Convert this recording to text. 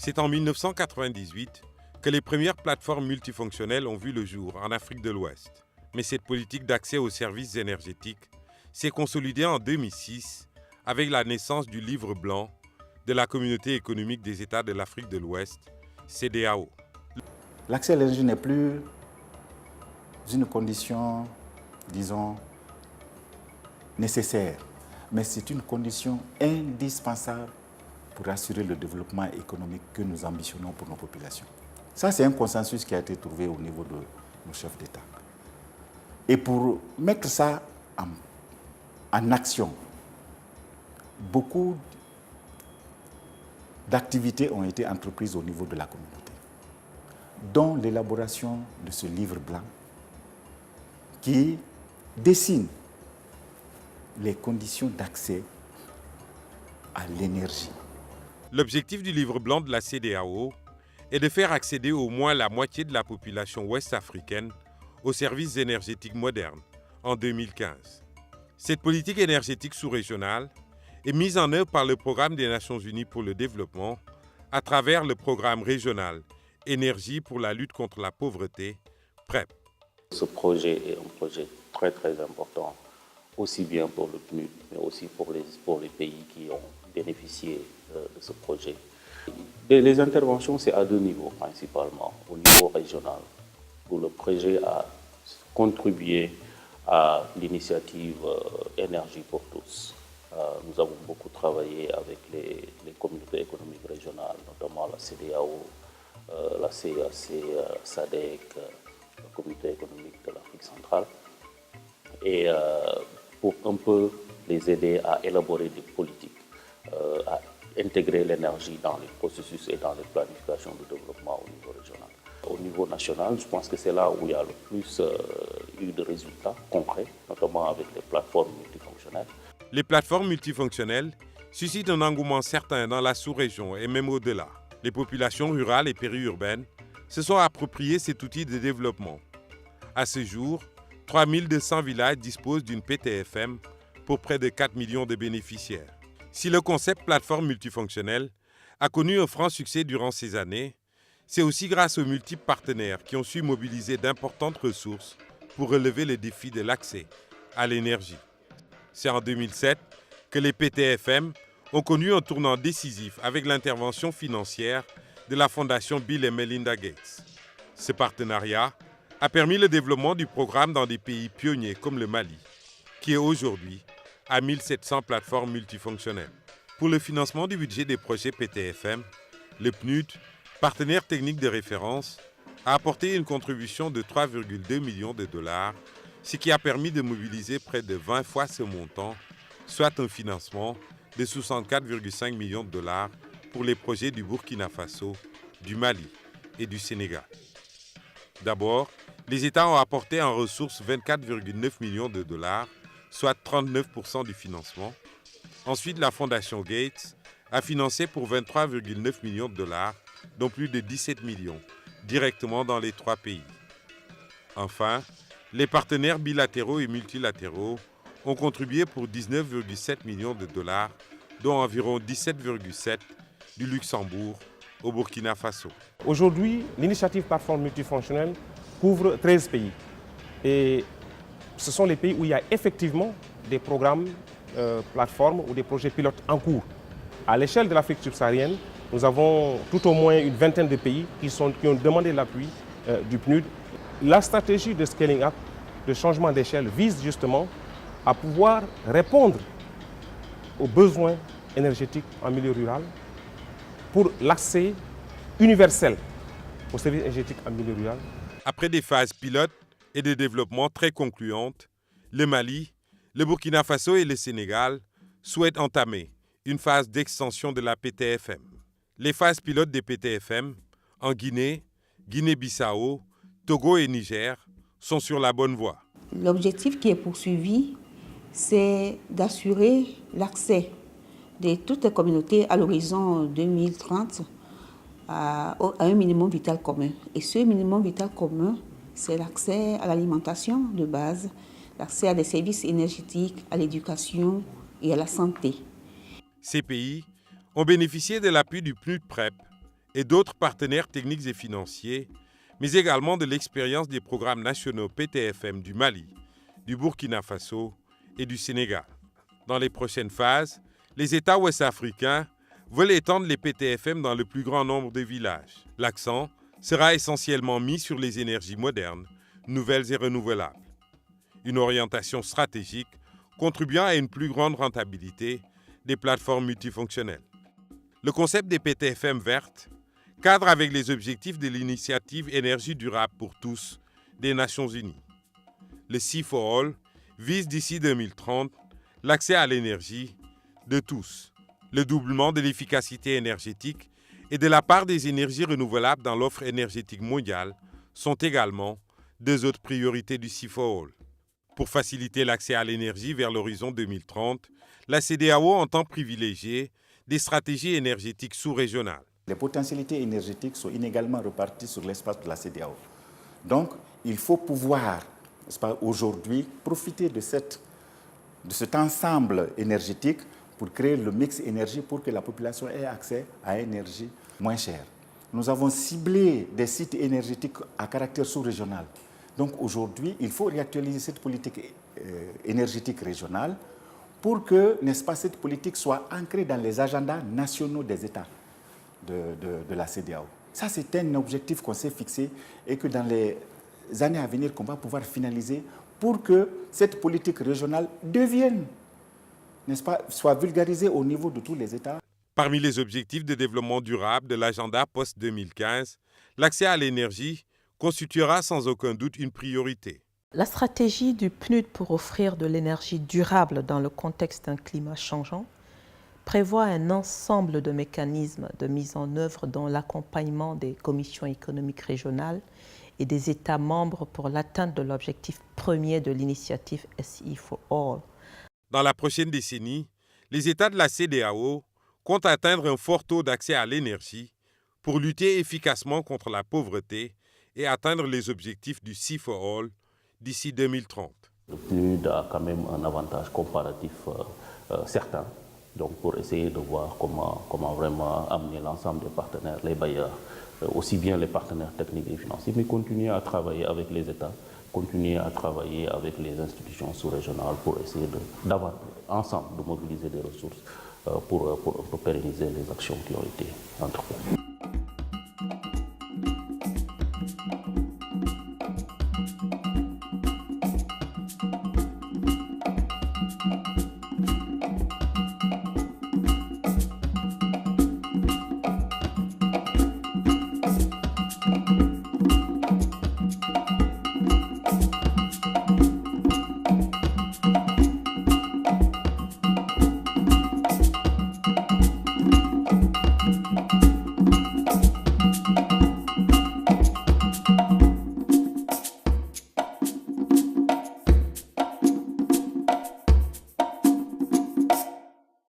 C'est en 1998 que les premières plateformes multifonctionnelles ont vu le jour en Afrique de l'Ouest. Mais cette politique d'accès aux services énergétiques s'est consolidée en 2006 avec la naissance du Livre blanc de la Communauté économique des États de l'Afrique de l'Ouest, CEDEAO. L'accès à l'énergie n'est plus une condition, disons, nécessaire, mais c'est une condition indispensable pour assurer le développement économique que nous ambitionnons pour nos populations. Ça, c'est un consensus qui a été trouvé au niveau de nos chefs d'État. Et pour mettre ça en action, beaucoup d'activités ont été entreprises au niveau de la communauté, dont l'élaboration de ce livre blanc qui dessine les conditions d'accès à l'énergie. L'objectif du Livre blanc de la CEDEAO est de faire accéder au moins la moitié de la population ouest-africaine aux services énergétiques modernes en 2015. Cette politique énergétique sous-régionale est mise en œuvre par le Programme des Nations Unies pour le développement à travers le programme régional Énergie pour la lutte contre la pauvreté, PREP. Ce projet est un projet très très important, aussi bien pour le PNUD, mais aussi pour les pays qui ont bénéficié de ce projet. Les interventions, c'est à deux niveaux principalement. Au niveau régional, où le projet a contribué à l'initiative Énergie pour tous. Nous avons beaucoup travaillé avec les communautés économiques régionales, notamment la CEDEAO, la CEAC, SADC, la communauté économique de l'Afrique centrale, et pour un peu les aider à élaborer des politiques, à intégrer l'énergie dans les processus et dans les planifications de développement au niveau régional. Au niveau national, je pense que c'est là où il y a le plus eu de résultats concrets, notamment avec les plateformes multifonctionnelles. Les plateformes multifonctionnelles suscitent un engouement certain dans la sous-région et même au-delà. Les populations rurales et périurbaines se sont appropriées cet outil de développement. À ce jour, 3200 villages disposent d'une PTFM pour près de 4 millions de bénéficiaires. Si le concept plateforme multifonctionnelle a connu un franc succès durant ces années, c'est aussi grâce aux multiples partenaires qui ont su mobiliser d'importantes ressources pour relever les défis de l'accès à l'énergie. C'est en 2007 que les PTFM ont connu un tournant décisif avec l'intervention financière de la fondation Bill et Melinda Gates. Ce partenariat a permis le développement du programme dans des pays pionniers comme le Mali, qui est aujourd'hui à 1700 plateformes multifonctionnelles. Pour le financement du budget des projets PTFM, le PNUD, partenaire technique de référence, a apporté une contribution de 3,2 millions de dollars, ce qui a permis de mobiliser près de 20 fois ce montant, soit un financement de 64,5 millions de dollars pour les projets du Burkina Faso, du Mali et du Sénégal. D'abord, les États ont apporté en ressources 24,9 millions de dollars, soit 39% du financement. Ensuite, la Fondation Gates a financé pour 23,9 millions de dollars, dont plus de 17 millions, directement dans les 3 pays. Enfin, les partenaires bilatéraux et multilatéraux ont contribué pour 19,7 millions de dollars, dont environ 17,7 du Luxembourg au Burkina Faso. Aujourd'hui, l'initiative plateforme multifonctionnelle couvre 13 pays. Et ce sont les pays où il y a effectivement des programmes plateformes ou des projets pilotes en cours. À l'échelle de l'Afrique subsaharienne, nous avons tout au moins une vingtaine de pays qui ont demandé l'appui du PNUD. La stratégie de scaling up, de changement d'échelle, vise justement à pouvoir répondre aux besoins énergétiques en milieu rural pour l'accès universel aux services énergétiques en milieu rural. Après des phases pilotes et de développement très concluantes, le Mali, le Burkina Faso et le Sénégal souhaitent entamer une phase d'extension de la PTFM. Les phases pilotes des PTFM en Guinée, Guinée-Bissau, Togo et Niger sont sur la bonne voie. L'objectif qui est poursuivi, c'est d'assurer l'accès de toutes les communautés à l'horizon 2030 à un minimum vital commun. Et ce minimum vital commun, c'est l'accès à l'alimentation de base, l'accès à des services énergétiques, à l'éducation et à la santé. Ces pays ont bénéficié de l'appui du PNUD PREP et d'autres partenaires techniques et financiers, mais également de l'expérience des programmes nationaux PTFM du Mali, du Burkina Faso et du Sénégal. Dans les prochaines phases, les États ouest-africains veulent étendre les PTFM dans le plus grand nombre de villages. L'accent sera essentiellement mis sur les énergies modernes, nouvelles et renouvelables. Une orientation stratégique contribuant à une plus grande rentabilité des plateformes multifonctionnelles. Le concept des PTFM vertes cadre avec les objectifs de l'initiative Énergie durable pour tous des Nations Unies. Le Sea4All vise d'ici 2030 l'accès à l'énergie de tous, le doublement de l'efficacité énergétique et de la part des énergies renouvelables dans l'offre énergétique mondiale sont également deux autres priorités du Sea4All. Pour faciliter l'accès à l'énergie vers l'horizon 2030, la CEDEAO entend privilégier des stratégies énergétiques sous-régionales. Les potentialités énergétiques sont inégalement reparties sur l'espace de la CEDEAO. Donc, il faut pouvoir, aujourd'hui, profiter de cet ensemble énergétique pour créer le mix énergie pour que la population ait accès à une énergie moins chère. Nous avons ciblé des sites énergétiques à caractère sous-régional. Donc aujourd'hui, il faut réactualiser cette politique énergétique régionale pour que, n'est-ce pas, cette politique soit ancrée dans les agendas nationaux des États de la CEDEAO. Ça, c'est un objectif qu'on s'est fixé et que dans les années à venir, qu'on va pouvoir finaliser pour que cette politique régionale devienne, n'est-ce pas, soit vulgarisée au niveau de tous les États. Parmi les objectifs de développement durable de l'agenda post-2015, l'accès à l'énergie constituera sans aucun doute une priorité. La stratégie du PNUD pour offrir de l'énergie durable dans le contexte d'un climat changeant prévoit un ensemble de mécanismes de mise en œuvre dont l'accompagnement des commissions économiques régionales et des États membres pour l'atteinte de l'objectif premier de l'initiative Sea4All. Dans la prochaine décennie, les États de la CEDEAO comptent atteindre un fort taux d'accès à l'énergie pour lutter efficacement contre la pauvreté et atteindre les objectifs du Sea4All d'ici 2030. Le PNUD a quand même un avantage comparatif certain, donc pour essayer de voir comment vraiment amener l'ensemble des partenaires, les bailleurs, aussi bien les partenaires techniques et financiers, mais continuer à travailler avec les États, continuer à travailler avec les institutions sous-régionales pour essayer d'avoir ensemble de mobiliser des ressources pour pérenniser les actions qui ont été entreprises.